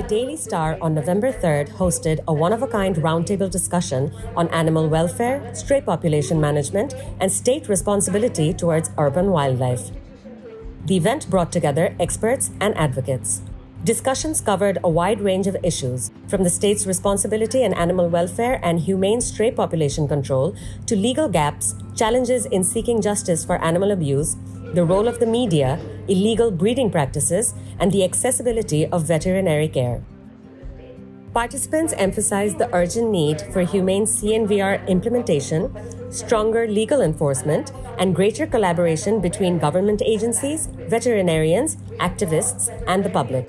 Daily Star on November 3rd hosted a one-of-a-kind roundtable discussion on animal welfare, stray population management, and state responsibility towards urban wildlife. The event brought together experts and advocates. Discussions covered a wide range of issues, from the state's responsibility in animal welfare and humane stray population control to legal gaps, challenges in seeking justice for animal abuse, the role of the media, illegal breeding practices, and the accessibility of veterinary care. Participants emphasized the urgent need for humane CNVR implementation, stronger legal enforcement, and greater collaboration between government agencies, veterinarians, activists, and the public.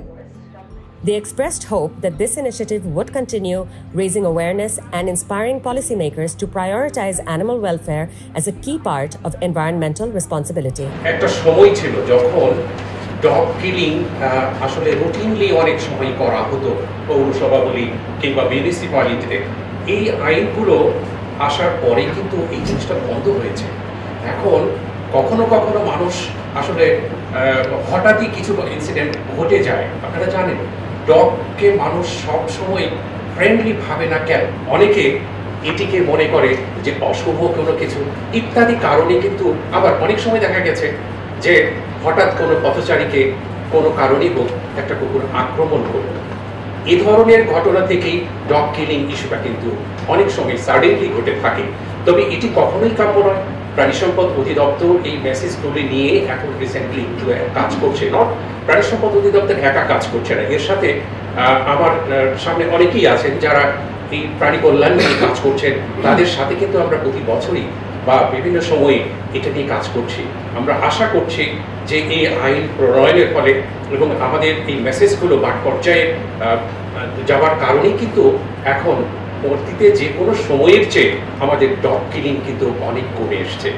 They expressed hope that this initiative would continue raising awareness and inspiring policymakers to prioritize animal welfare as a key part of environmental responsibility. একটা সময় ছিল যখন dog killing আসলে routinely অনেক সময় করা হতো পৌরসভা বলি কিংবা মিউনিসিপ্যালিটিতে। এই আইনগুলো আসার পরে কিন্তু এই জিনিসটা বন্ধ হয়েছে। এখন কখনো কখনো মানুষ আসলে হঠাৎই কিছু ইনসিডেন্ট ঘটে যায়। আপনারা জানেন ডগকে মানুষ সব সময় ফ্রেন্ডলি ভাবে না কেন, অনেকে এটিকে মনে করে যে অশুভ কোনো কিছু ইত্যাদি কারণে, কিন্তু আবার অনেক সময় দেখা গেছে যে হঠাৎ কোনো পথচারীকে কোনো কারণেই হোক একটা কুকুর আক্রমণ করল। এ ধরনের ঘটনা থেকেই ডগ কিলিং ইস্যুটা কিন্তু অনেক সময় সাডেনলি ঘটে থাকে। তবে এটি কখনোই কাম্য নয়। প্রাণী সম্পদ অধিদপ্তর এই মেসেজগুলি নিয়ে এখন রিসেন্টলি কাজ করছে। নট প্রাণী সম্পদ অধিদপ্তর একা কাজ করছে না, এর সাথে আমার সামনে অনেকেই আছেন যারা এই প্রাণী কল্যাণ নিয়ে কাজ করছেন। তাদের সাথে কিন্তু আমরা প্রতি বছরই বা বিভিন্ন সময়ে এটা নিয়ে কাজ করছি। আমরা আশা করছি যে এই আইন প্রণয়নের ফলে এবং আমাদের এই মেসেজগুলো মাঠ পর্যায়ে যাওয়ার কারণেই কিন্তু এখন অতীতে যে কোনো সময়ের চেয়ে আমাদের ডগ কিলিং কিন্তু অনেক কমে এসছে।